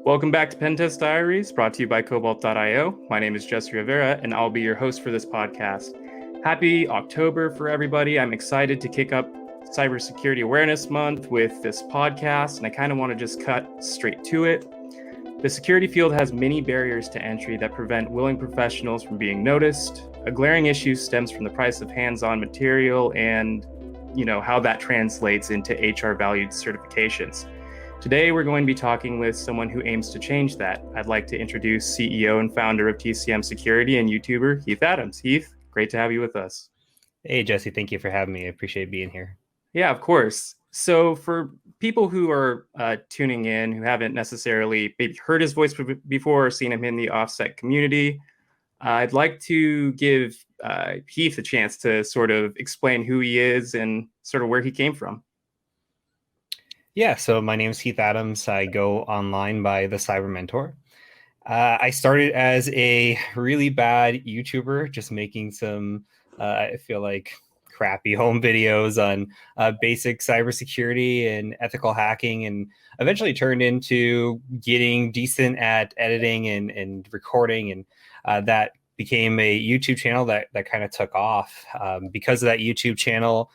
Welcome back to Pentest Diaries, brought to you by Cobalt.io. My name is Jesse Rivera, and I'll be your host for this podcast. Happy October for everybody. I'm excited to kick up Cybersecurity Awareness Month with this podcast, and I kind of want to just cut straight to it. The security field has many barriers to entry that prevent willing professionals from being noticed. A glaring issue stems from the price of hands-on material and, how that translates into HR-valued certifications. Today, we're going to be talking with someone who aims to change that. I'd like to introduce CEO and founder of TCM Security and YouTuber, Heath Adams. Heath, great to have you with us. Hey, Jesse, thank you for having me. I appreciate being here. Yeah, of course. So for people who are tuning in, who haven't necessarily maybe heard his voice before or seen him in the offset community, I'd like to give Heath a chance to sort of explain who he is and sort of where he came from. Yeah, so my name is Heath Adams. I go online by the Cyber Mentor. I started as a really bad YouTuber, just making some, I feel like, crappy home videos on basic cybersecurity and ethical hacking, and eventually turned into getting decent at editing and recording. And that became a YouTube channel that kind of took off. Because of that YouTube channel,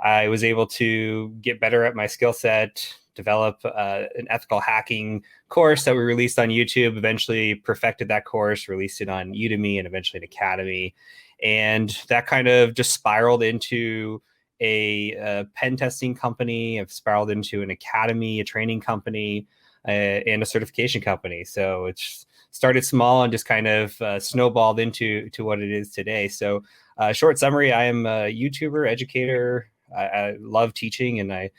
I was able to get better at my skill set, develop an ethical hacking course that we released on YouTube, eventually perfected that course, released it on Udemy and eventually an Academy. And that kind of just spiraled into a pen testing company. I've spiraled into an academy, a training company, and a certification company. So it's started small and just kind of snowballed into what it is today. So short summary, I am a YouTuber, educator. I love teaching, and I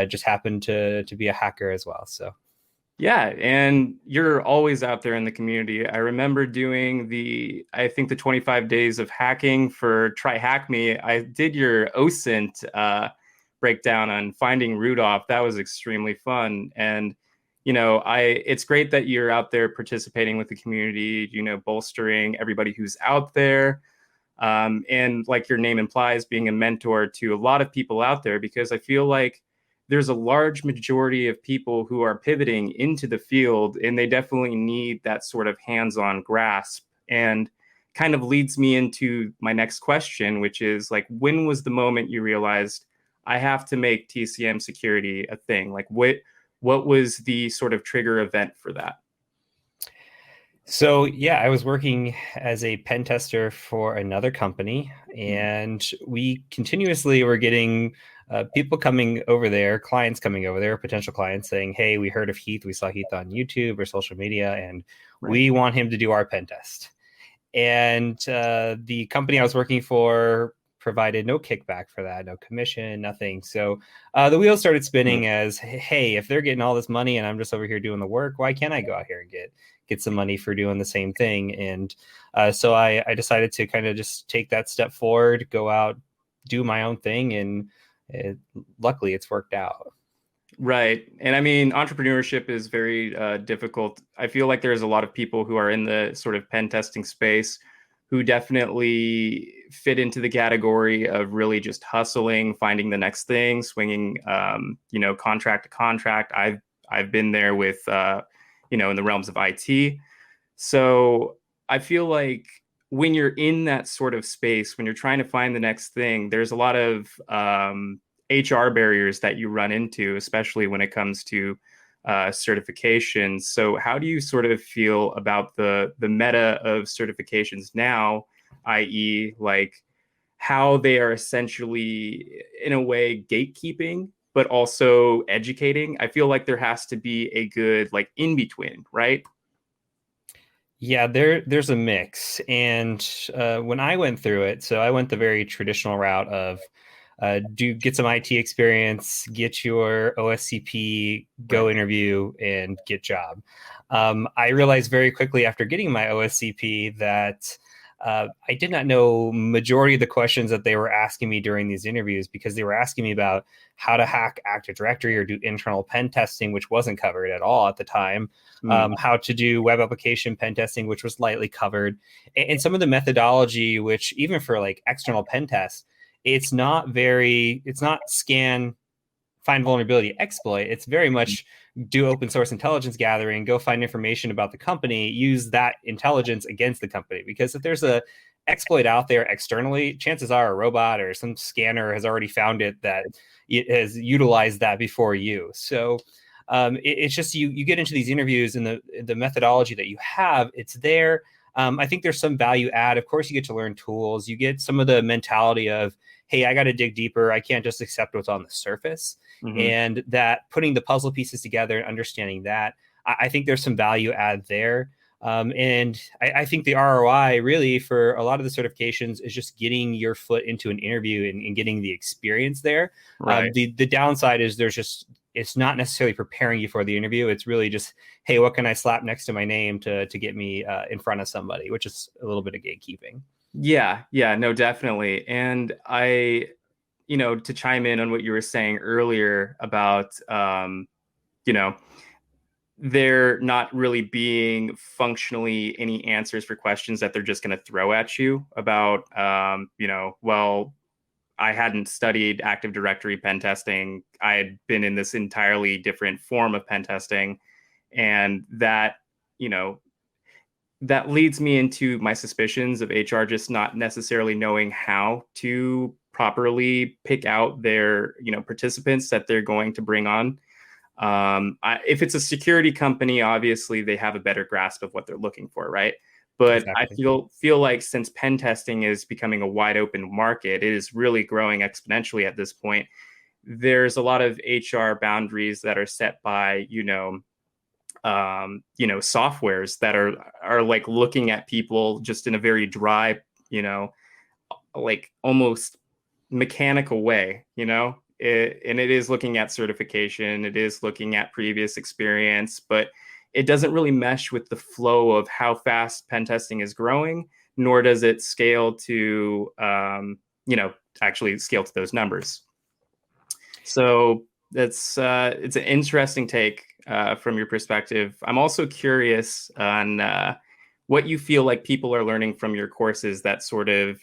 just happen to be a hacker as well. So, yeah, and you're always out there in the community. I remember doing the 25 days of hacking for Try Hack Me. I did your OSINT breakdown on finding Rudolph. That was extremely fun. And, it's great that you're out there participating with the community, bolstering everybody who's out there. And like your name implies, being a mentor to a lot of people out there, because I feel like there's a large majority of people who are pivoting into the field, and they definitely need that sort of hands-on grasp. And kind of leads me into my next question, which is like, when was the moment you realized I have to make TCM security a thing? Like what was the sort of trigger event for that? So yeah, I was working as a pen tester for another company, and we continuously were getting people coming over there, clients coming over there, potential clients saying, "Hey, we heard of Heath. We saw Heath on YouTube or social media, and we want him to do our pen test." And the company I was working for provided no kickback for that, no commission, nothing. So the wheels started spinning as, hey, if they're getting all this money and I'm just over here doing the work, why can't I go out here and get some money for doing the same thing? And so I decided to kind of just take that step forward, go out, do my own thing, and luckily it's worked out. Right. And I mean, entrepreneurship is very difficult. I feel like there's a lot of people who are in the sort of pen testing space who definitely fit into the category of really just hustling, finding the next thing, swinging, contract to contract. I've been there with, in the realms of IT. So I feel like when you're in that sort of space, when you're trying to find the next thing, there's a lot of HR barriers that you run into, especially when it comes to certifications. So how do you sort of feel about the meta of certifications now, i.e. like how they are essentially in a way gatekeeping, but also educating? I feel like there has to be a good like in between, right? Yeah, there's a mix. And when I went through it, so I went the very traditional route of get some IT experience, get your OSCP, go interview, and get job. I realized very quickly after getting my OSCP that I did not know majority of the questions that they were asking me during these interviews, because they were asking me about how to hack Active Directory or do internal pen testing, which wasn't covered at all at the time. How to do web application pen testing, which was lightly covered, and some of the methodology, which even for like external pen tests, it's not scan, find vulnerability, exploit. It's very much do open source intelligence gathering, go find information about the company, use that intelligence against the company. Because if there's a exploit out there externally, chances are a robot or some scanner has already found it that it has utilized that before you. So it's just you get into these interviews and the methodology that you have, it's there. I think there's some value add. Of course, you get to learn tools. You get some of the mentality of, hey, I got to dig deeper. I can't just accept what's on the surface. Mm-hmm. And that putting the puzzle pieces together and understanding that, I think there's some value add there. And I think the ROI really for a lot of the certifications is just getting your foot into an interview and getting the experience there. Right. The downside is it's not necessarily preparing you for the interview. It's really just, hey, what can I slap next to my name to get me in front of somebody, which is a little bit of gatekeeping. Yeah, yeah, no, definitely. And to chime in on what you were saying earlier about, you know, there not really being functionally any answers for questions that they're just going to throw at you about, well, I hadn't studied Active Directory pen testing. I had been in this entirely different form of pen testing. And that, you know, that leads me into my suspicions of HR just not necessarily knowing how to properly pick out their, participants that they're going to bring on. If it's a security company, obviously they have a better grasp of what they're looking for, right? But I Exactly. feel like since pen testing is becoming a wide open market, it is really growing exponentially at this point. There's a lot of HR boundaries that are set by, softwares that are like looking at people just in a very dry, like almost mechanical way, and it is looking at certification, it is looking at previous experience, but it doesn't really mesh with the flow of how fast pen testing is growing, nor does it scale to, actually scale to those numbers. So it's an interesting take from your perspective. I'm also curious on what you feel like people are learning from your courses that sort of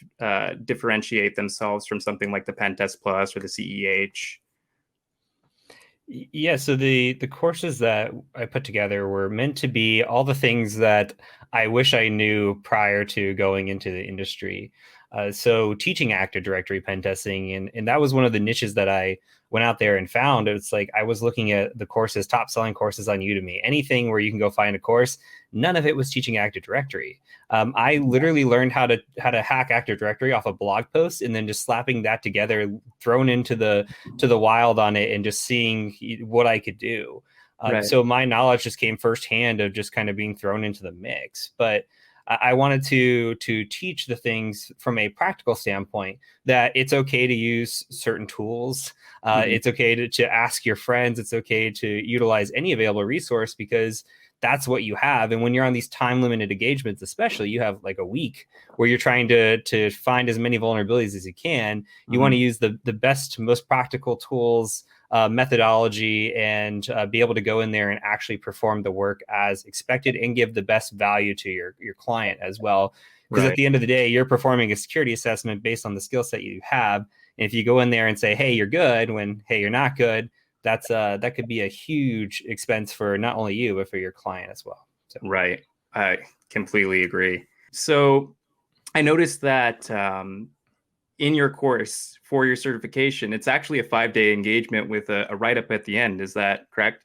differentiate themselves from something like the Pentest Plus or the CEH. Yeah, so the courses that I put together were meant to be all the things that I wish I knew prior to going into the industry. So teaching Active Directory pen testing, and that was one of the niches that I went out there and found. It's like I was looking at the courses, top selling courses on Udemy, anything where you can go find a course. None of it was teaching Active Directory. I literally learned how to hack Active Directory off a blog post, and then just slapping that together, thrown into the wild on it, and just seeing what I could do. Right. So my knowledge just came firsthand of just kind of being thrown into the mix. But I wanted to teach the things from a practical standpoint, that it's okay to use certain tools. Mm-hmm. It's okay to ask your friends. It's okay to utilize any available resource, because that's what you have. And when you're on these time limited engagements, especially, you have like a week where you're trying to find as many vulnerabilities as you can. You want to use the best, most practical tools, methodology, and be able to go in there and actually perform the work as expected and give the best value to your client as well. Because Right. at the end of the day, you're performing a security assessment based on the skill set you have. And if you go in there and say, hey, you're good, when, hey, you're not good, that could be a huge expense for not only you, but for your client as well. So. Right. I completely agree. So I noticed that in your course for your certification, it's actually a 5-day engagement with a write-up at the end. Is that correct?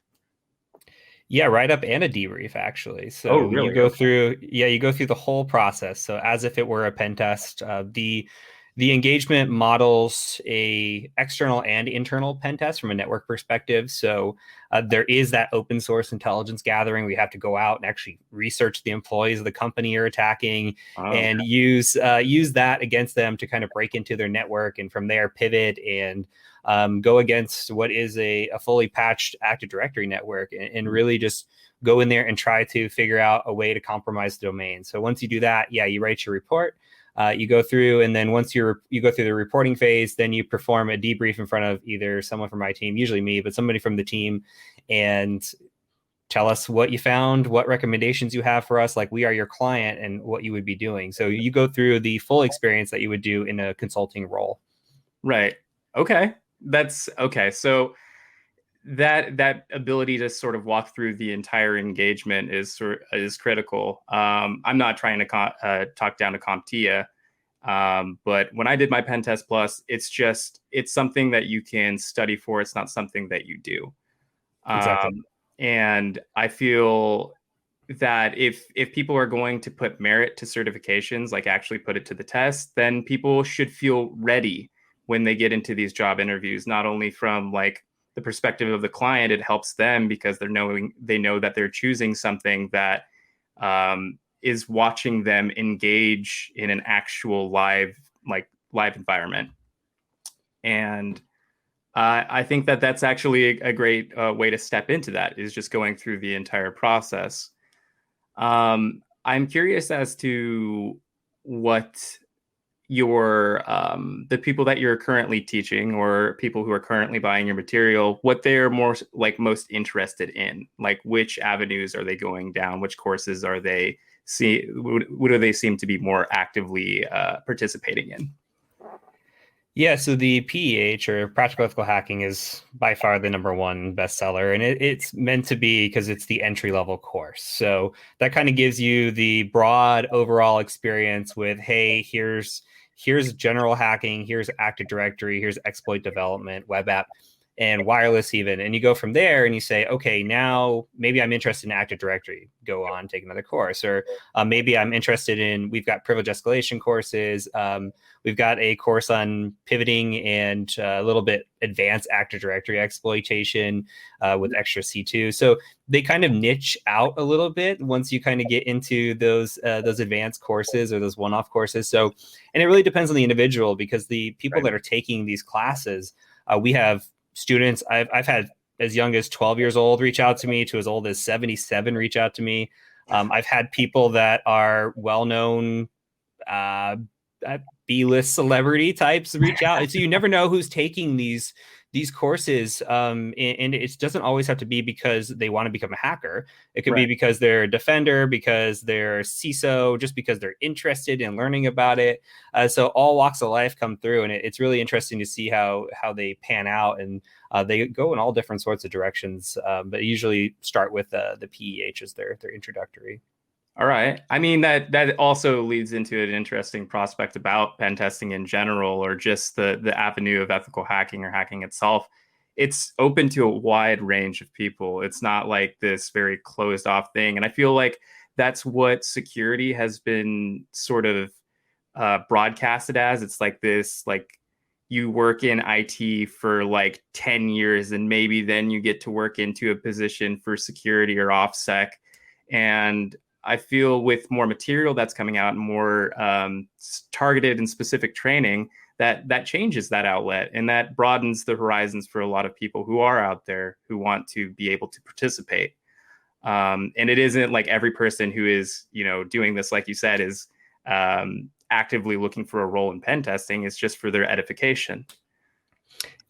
Yeah, write up and a debrief actually. Oh, So you really? go Okay. through, you go through the whole process. So as if it were a pen test, the engagement models a external and internal pen test from a network perspective. So there is that open source intelligence gathering. We have to go out and actually research the employees of the company you're attacking, Oh, and use that against them to kind of break into their network, and from there pivot and go against what is a fully patched Active Directory network, and really just go in there and try to figure out a way to compromise the domain. So once you do that, you write your report. You go through, and then once you go through the reporting phase, then you perform a debrief in front of either someone from my team, usually me, but somebody from the team, and tell us what you found, what recommendations you have for us, like we are your client, and what you would be doing. So you go through the full experience that you would do in a consulting role. right. Okay. That's okay. So that ability to sort of walk through the entire engagement is critical. I'm not trying to talk down to CompTIA, but when I did my Pen Test Plus, it's something that you can study for. It's not something that you do. Exactly. And I feel that if people are going to put merit to certifications, like actually put it to the test, then people should feel ready when they get into these job interviews, not only from like the perspective of the client, it helps them because they know that they're choosing something that is watching them engage in an actual live environment. And I think that that's actually a great way to step into that, is just going through the entire process. I'm curious as to what the people that you're currently teaching, or people who are currently buying your material, what they're most interested in, like which avenues are they going down, which courses are they what do they seem to be more actively participating in? Yeah, so the PEH, or Practical Ethical Hacking, is by far the number one bestseller, and it's meant to be because it's the entry level course. So that kind of gives you the broad overall experience with, hey, here's general hacking, here's Active Directory, here's exploit development, web app, and wireless even. And you go from there and you say, okay, now maybe I'm interested in Active Directory. Go on, take another course. Or maybe I'm interested in, we've got privilege escalation courses. We've got a course on pivoting and a little bit advanced Active Directory exploitation with extra C2. So they kind of niche out a little bit once you kind of get into those advanced courses or those one-off courses. So, and it really depends on the individual, because the people that are taking these classes, we have students I've had as young as 12 years old reach out to me, to as old as 77 reach out to me. I've had people that are well-known B-list celebrity types reach out. So you never know who's taking these courses. And it doesn't always have to be because they want to become a hacker. It could be because they're a defender, because they're CISO, just because they're interested in learning about it. So all walks of life come through, and it's really interesting to see how they pan out. And they go in all different sorts of directions, but usually start with the PEH as their introductory. All right. I mean, that also leads into an interesting prospect about pen testing in general, or just the avenue of ethical hacking or hacking itself. It's open to a wide range of people. It's not like this very closed off thing. And I feel like that's what security has been sort of broadcasted as. It's like this, like you work in IT for like 10 years and maybe then you get to work into a position for security or OffSec. And I feel with more material that's coming out and more targeted and specific training, that changes that outlet, and that broadens the horizons for a lot of people who are out there who want to be able to participate. And it isn't like every person who is, doing this, like you said, is actively looking for a role in pen testing. It's just for their edification.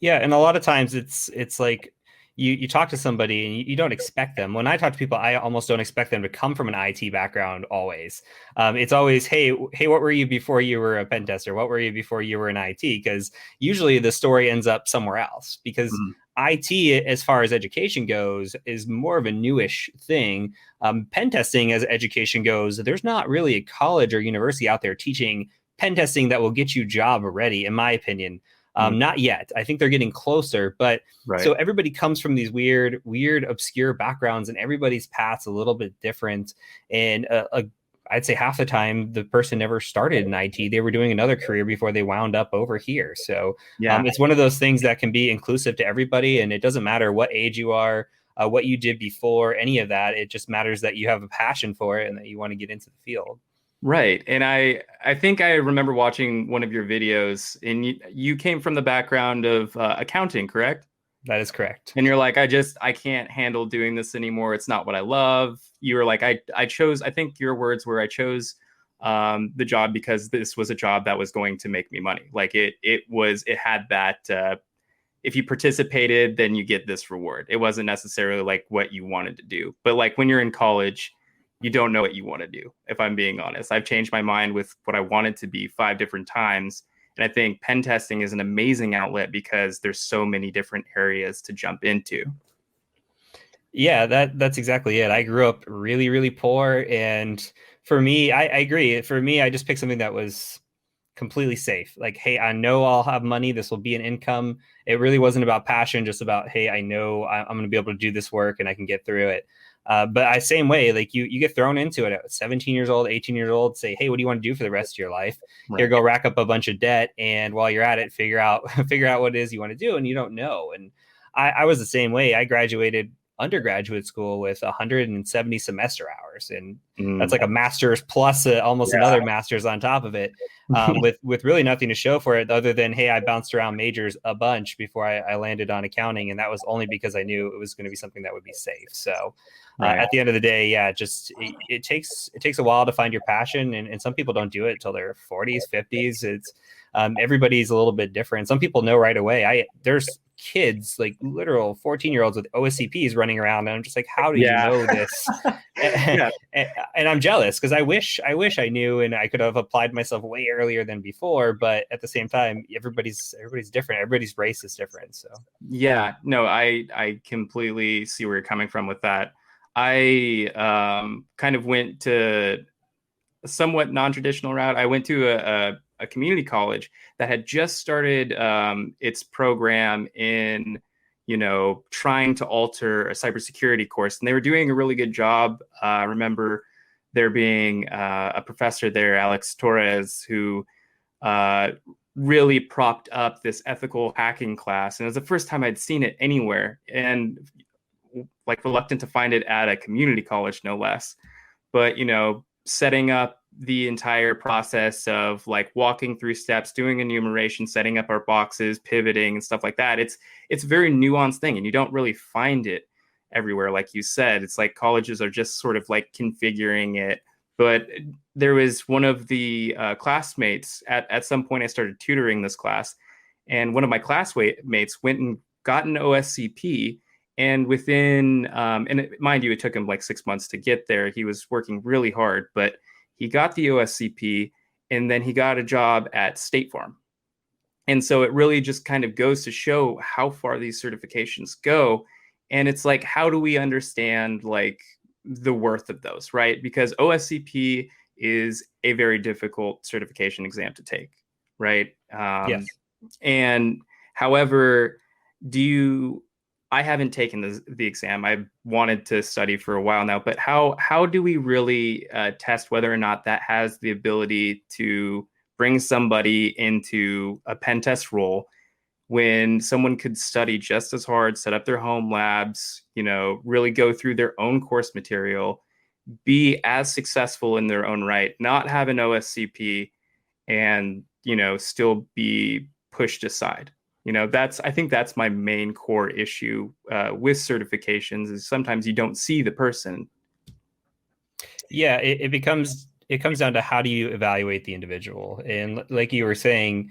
Yeah, and a lot of times it's like you talk to somebody and you don't expect them. When I talk to people, I almost don't expect them to come from an IT background always. It's always, hey, what were you before you were a pen tester? What were you before you were in IT? Because usually the story ends up somewhere else, because IT, as far as education goes, is more of a newish thing. Pen testing, as education goes, there's not really a college or university out there teaching pen testing that will get you job ready, in my opinion. Not yet. I think they're getting closer, but so everybody comes from these weird, obscure backgrounds, and everybody's path's a little bit different. And I'd say half the time the person never started in IT. They were doing another career before they wound up over here. So it's one of those things that can be inclusive to everybody, and it doesn't matter what age you are, what you did before, any of that. It just matters that you have a passion for it and that you want to get into the field. Right. And I think I remember watching one of your videos, and you came from the background of accounting, correct? That is correct. And you're like, I can't handle doing this anymore. It's not what I love. You were like, I chose, I think your words were, I chose the job because this was a job that was going to make me money. Like it had that, if you participated, then you get this reward. It wasn't necessarily like what you wanted to do. But like when you're in college, you don't know what you want to do. If I'm being honest, I've changed my mind with what I wanted to be 5 different times. And I think pen testing is an amazing outlet because there's so many different areas to jump into. Yeah, that's exactly it. I grew up really, really poor, and for me, I agree. For me, I just picked something that was completely safe. Like, hey, I know I'll have money. This will be an income. It really wasn't about passion, just about, hey, I know I'm going to be able to do this work and I can get through it. But I same way, like you get thrown into it at 17 years old, 18 years old, say, hey, what do you want to do for the rest of your life? Here, Right. go rack up a bunch of debt, and while you're at it, figure out figure out what it is you want to do, and you don't know. And I was the same way. I graduated undergraduate school with 170 semester hours, and that's Mm, like a master's plus almost yeah. another master's on top of it, with really nothing to show for it other than, hey, I bounced around majors a bunch before I landed on accounting, and that was only because I knew it was going to be something that would be safe. So Right. at the end of the day, yeah, just it takes a while to find your passion, and some people don't do it until their 40s, 50s. It's everybody's a little bit different. Some people know right away. There's kids, like literal 14-year-olds with OSCPs running around, and I'm just like, how do you Yeah. know this? and, Yeah. and I'm jealous because I wish I knew and I could have applied myself way earlier than before. But at the same time, everybody's different. Everybody's race is different. So Yeah. No, I completely see where you're coming from with that. I kind of went to a somewhat non-traditional route. I went to a community college that had just started its program in, trying to alter a cybersecurity course, and they were doing a really good job. I remember there being a professor there, Alex Torres, who uh, really propped up this ethical hacking class, and it was the first time I'd seen it anywhere, and like reluctant to find it at a community college, no less. But setting up the entire process of like walking through steps, doing enumeration, setting up our boxes, pivoting and stuff like that. It's a very nuanced thing, and you don't really find it everywhere. Like you said, it's like colleges are just sort of like configuring it. But there was one of the classmates at some point. I started tutoring this class, and one of my classmates went and got an OSCP. And within, mind you, it took him like 6 months to get there. He was working really hard, but he got the OSCP, and then he got a job at State Farm. And so it really just kind of goes to show how far these certifications go. And it's like, how do we understand like the worth of those, right? Because OSCP is a very difficult certification exam to take, right? yes. And however, do you I haven't taken the exam. I've wanted to study for a while now, but how do we really test whether or not that has the ability to bring somebody into a pen test role when someone could study just as hard, set up their home labs, really go through their own course material, be as successful in their own right, not have an OSCP, and still be pushed aside. I think that's my main core issue with certifications is sometimes you don't see the person. Yeah, it comes down to how do you evaluate the individual, and like you were saying,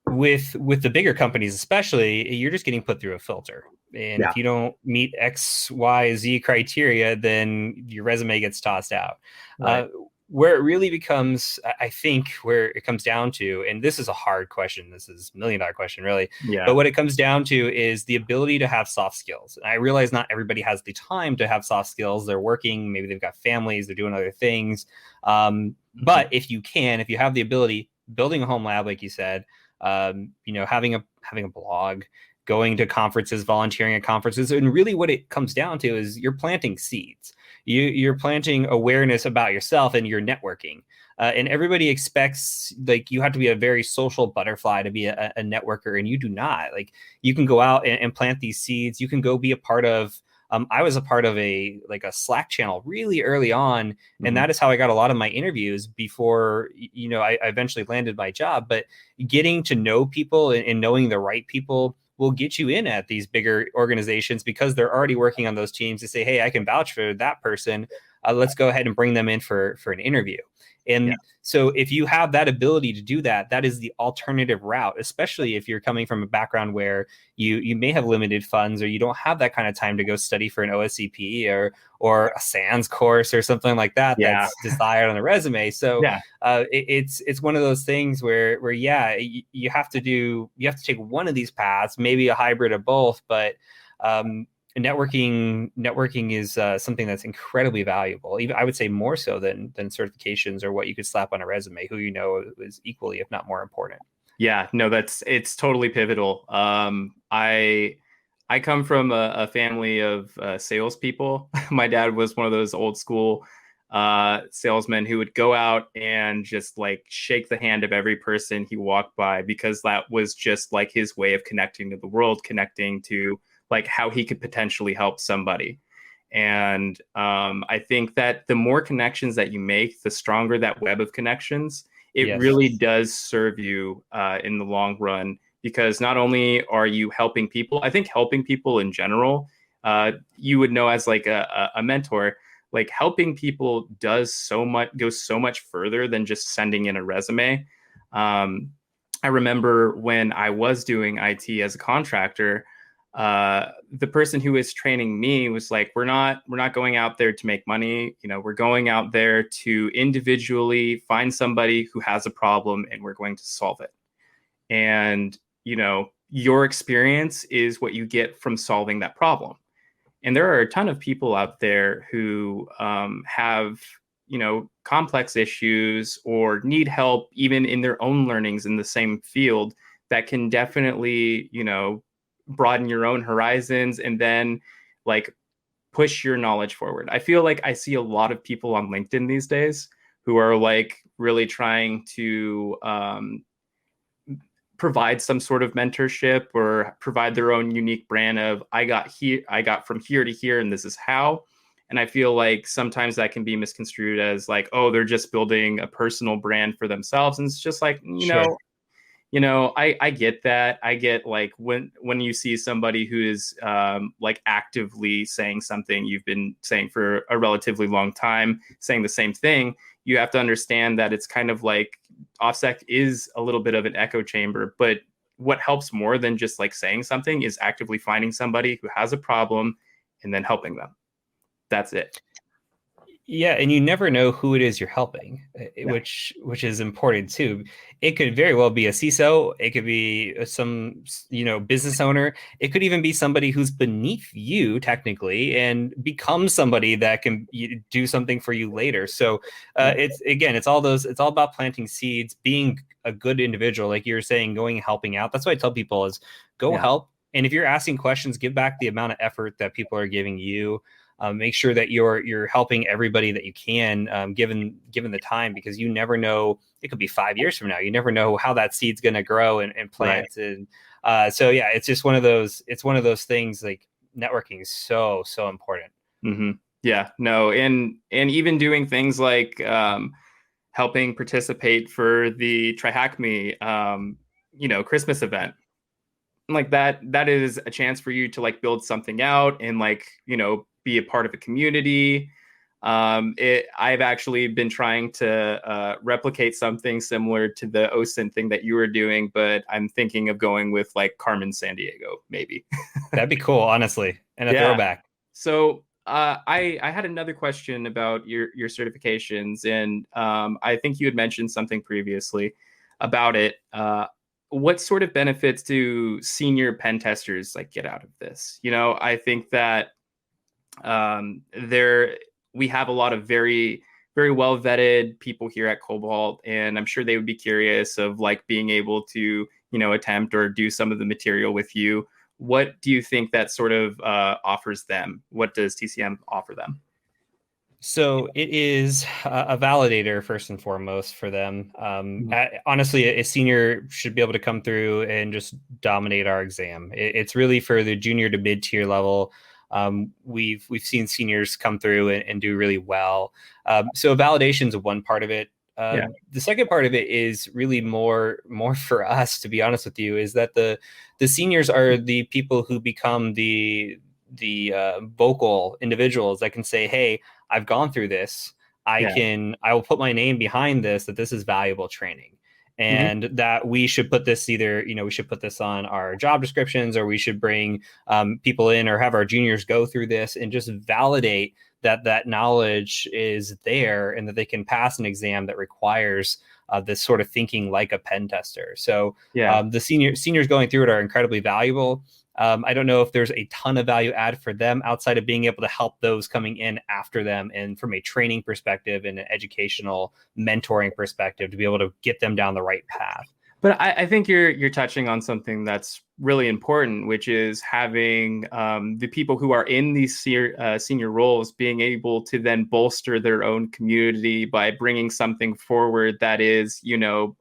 with the bigger companies especially, you're just getting put through a filter, and Yeah. if you don't meet X, Y, Z criteria, then your resume gets tossed out. Right. Where it really becomes, I think, where it comes down to, and this is a hard question, this is $1 million question really, but Yeah. what it comes down to is the ability to have soft skills. And I realize not everybody has the time to have soft skills. They're working, maybe they've got families, they're doing other things, but if you have the ability, building a home lab like you said, having a blog, going to conferences, volunteering at conferences, and really what it comes down to is you're planting seeds. You're planting awareness about yourself and you're networking. And everybody expects like you have to be a very social butterfly to be a networker, and you do not. Like you can go out and plant these seeds. You can go be a part of. I was a part of a Slack channel really early on, and Mm-hmm. that is how I got a lot of my interviews before I eventually landed my job. But getting to know people and knowing the right people will get you in at these bigger organizations because they're already working on those teams to say, hey, I can vouch for that person. Let's go ahead and bring them in for an interview. Yeah. And so if you have that ability to do that, that is the alternative route, especially if you're coming from a background where you may have limited funds or you don't have that kind of time to go study for an OSCP or a SANS course or something like that Yeah. that's desired on the resume. So Yeah. it's one of those things where you have to take one of these paths, maybe a hybrid of both, but networking is something that's incredibly valuable. Even I would say more so than certifications or what you could slap on a resume. Who you know is equally, if not more, important. Yeah, no, it's totally pivotal. I come from a family of salespeople. My dad was one of those old school salesmen who would go out and just like shake the hand of every person he walked by, because that was just like his way of connecting to the world, connecting to like how he could potentially help somebody. And I think that the more connections that you make, the stronger that web of connections. It Yes, really does serve you in the long run, because not only are you helping people, I think helping people in general, you would know as like a mentor, like helping people goes so much further than just sending in a resume. I remember when I was doing IT as a contractor, the person who was training me was like, we're not going out there to make money. You know, we're going out there to individually find somebody who has a problem and we're going to solve it. And, you know, your experience is what you get from solving that problem. And there are a ton of people out there who have, you know, complex issues or need help even in their own learnings in the same field, that can definitely, you know, broaden your own horizons and then like push your knowledge forward. I feel like I see a lot of people on LinkedIn these days who are like really trying to provide some sort of mentorship or provide their own unique brand of I got from here to here and this is how. And I feel like sometimes that can be misconstrued as like, oh, they're just building a personal brand for themselves. And it's just like, sure. I get that. I get like when you see somebody who is like actively saying something you've been saying for a relatively long time, saying the same thing, you have to understand that it's kind of like OffSec is a little bit of an echo chamber. But what helps more than just like saying something is actively finding somebody who has a problem and then helping them. That's it. Yeah, and you never know who it is you're helping, No. which is important too. It could very well be a CISO, it could be some, business owner, it could even be somebody who's beneath you technically and become somebody that can do something for you later. So Yeah. it's all about planting seeds, being a good individual, like you were saying, going helping out. That's what I tell people is go Yeah. help. And if you're asking questions, give back the amount of effort that people are giving you. Make sure that you're helping everybody that you can, given the time, because you never know. It could be 5 years from now. You never know how that seed's going to grow and plant. Right. And so yeah, it's just one of those. It's one of those things. Like networking is so important. Mm-hmm. Yeah. No. And even doing things like helping participate for the TryHackMe, Christmas event, like that is a chance for you to like build something out and like, be a part of a community. I've actually been trying to replicate something similar to the OSINT thing that you were doing, but I'm thinking of going with like Carmen Sandiego, maybe. That'd be cool, honestly, and a Yeah. throwback. So I had another question about your certifications, and I think you had mentioned something previously about it. What sort of benefits do senior pen testers like get out of this? I think that there we have a lot of very very well vetted people here at Cobalt, and I'm sure they would be curious of like being able to attempt or do some of the material with you. What do you think that sort of offers them? What does TCM offer them? So it is a validator first and foremost for them. Mhm. Honestly, a senior should be able to come through and just dominate our exam. It's really for the junior to mid tier level. We've seen seniors come through and do really well. So validation is one part of it. Yeah. The second part of it is really more for us, to be honest with you, is that the seniors are the people who become the vocal individuals that can say, hey, I've gone through this. Yeah. I will put my name behind this, that this is valuable training. Hmm. And that we should put this we should put this on our job descriptions, or we should bring people in or have our juniors go through this and just validate that knowledge is there and that they can pass an exam that requires this sort of thinking like a pen tester. So Yeah. the seniors going through it are incredibly valuable. I don't know if there's a ton of value add for them outside of being able to help those coming in after them, and from a training perspective and an educational mentoring perspective, to be able to get them down the right path. But I think you're touching on something that's really important, which is having the people who are in these senior roles being able to then bolster their own community by bringing something forward that is,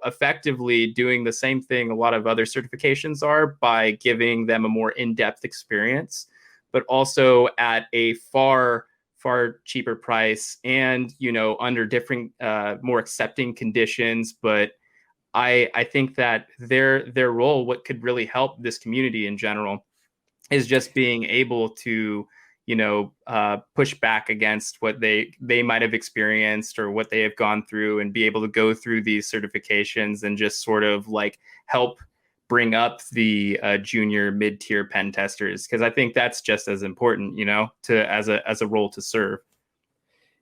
effectively doing the same thing a lot of other certifications are, by giving them a more in-depth experience, but also at a far cheaper price, and under different more accepting conditions. But I think that their role, what could really help this community in general, is just being able to, push back against what they might have experienced or what they have gone through, and be able to go through these certifications and just sort of like help bring up the junior mid-tier pen testers, because I think that's just as important, to as a role to serve.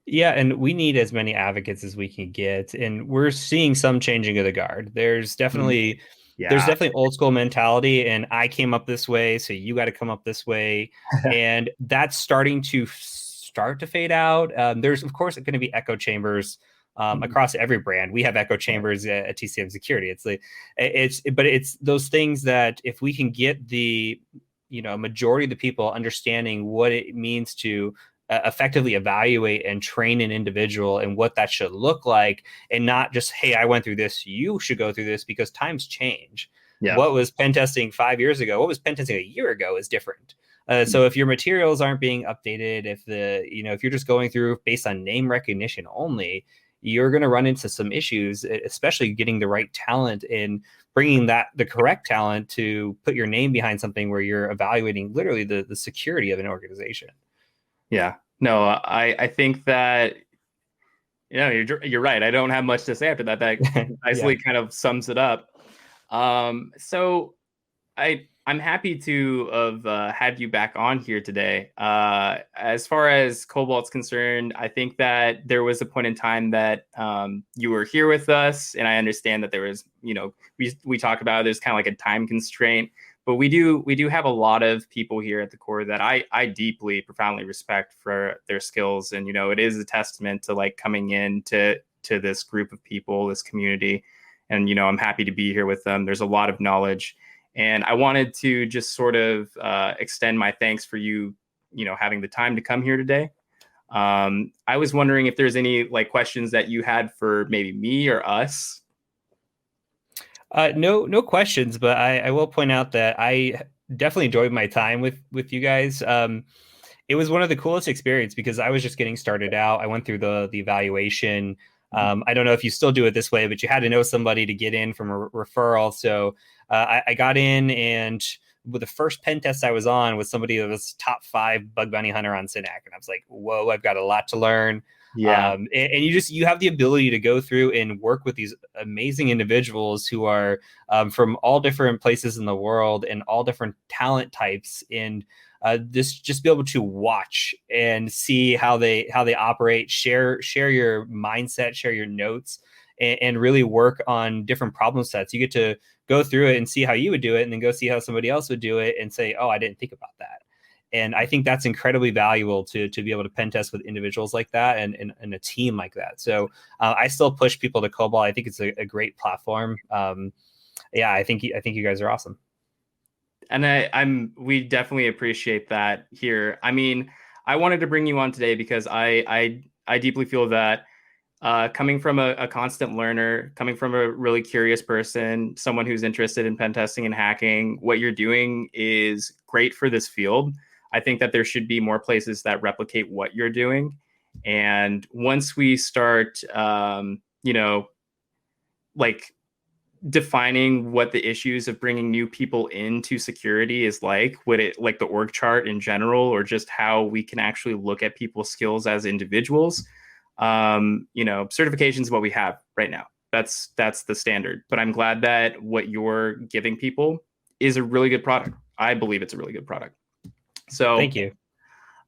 Yeah, and we need as many advocates as we can get, and we're seeing some changing of the guard. There's Yeah. definitely old school mentality, and I came up this way, so you got to come up this way, and that's starting to fade out. There's of course going to be echo chambers across every brand. We have echo chambers at TCM Security. But it's those things that if we can get the majority of the people understanding what it means to effectively evaluate and train an individual and what that should look like, and not just, hey, I went through this, you should go through this, because times change. Yeah. What was pen testing 5 years ago, what was pen testing a year ago is different. So if your materials aren't being updated, if you're just going through based on name recognition only, you're going to run into some issues, especially getting the right talent and bringing the correct talent to put your name behind something where you're evaluating literally the security of an organization. Yeah, no, I think that you're right. I don't have much to say after that. That nicely kind of sums it up. So I'm happy to have had you back on here today. As far as Cobalt's concerned, I think that there was a point in time that you were here with us, and I understand that there was, we talked about there's kind of like a time constraint. But we do have a lot of people here at the core that I deeply, profoundly respect for their skills, and it is a testament to like coming in to this group of people, this community, and I'm happy to be here with them. There's a lot of knowledge, and I wanted to just sort of extend my thanks for you, having the time to come here today. I was wondering if there's any like questions that you had for maybe me or us. No questions, but I will point out that I definitely enjoyed my time with you guys. It was one of the coolest experiences because I was just getting started out. I went through the evaluation. I don't know if you still do it this way, but you had to know somebody to get in from a referral. So I got in, and with the first pen test I was on was somebody that was top 5 bug bounty hunter on Synac, and I was like, whoa, I've got a lot to learn. Yeah. And you have the ability to go through and work with these amazing individuals who are from all different places in the world and all different talent types, and just be able to watch and see how they operate, share your mindset, share your notes, and really work on different problem sets. You get to go through it and see how you would do it, and then go see how somebody else would do it and say, oh, I didn't think about that. And I think that's incredibly valuable to be able to pen test with individuals like that and a team like that. So I still push people to Cobalt. I think it's a great platform. I think you guys are awesome. And we definitely appreciate that here. I mean, I wanted to bring you on today because I deeply feel that coming from a constant learner, coming from a really curious person, someone who's interested in pen testing and hacking, what you're doing is great for this field. I think that there should be more places that replicate what you're doing. And once we start, like defining what the issues of bringing new people into security is like, what it like the org chart in general, or just how we can actually look at people's skills as individuals. Certification is what we have right now. That's the standard. But I'm glad that what you're giving people is a really good product. I believe it's a really good product. So thank you.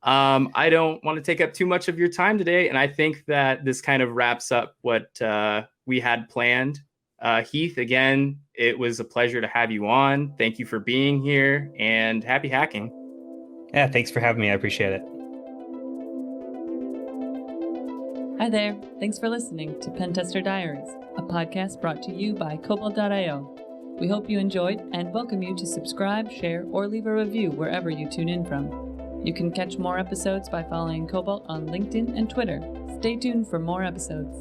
I don't want to take up too much of your time today, and I think that this kind of wraps up what we had planned. Heath, again, it was a pleasure to have you on. Thank you for being here, and happy hacking. Yeah, thanks for having me. I appreciate it. Hi there. Thanks for listening to Pentester Diaries, a podcast brought to you by Cobalt.io. We hope you enjoyed and welcome you to subscribe, share, or leave a review wherever you tune in from. You can catch more episodes by following Cobalt on LinkedIn and Twitter. Stay tuned for more episodes.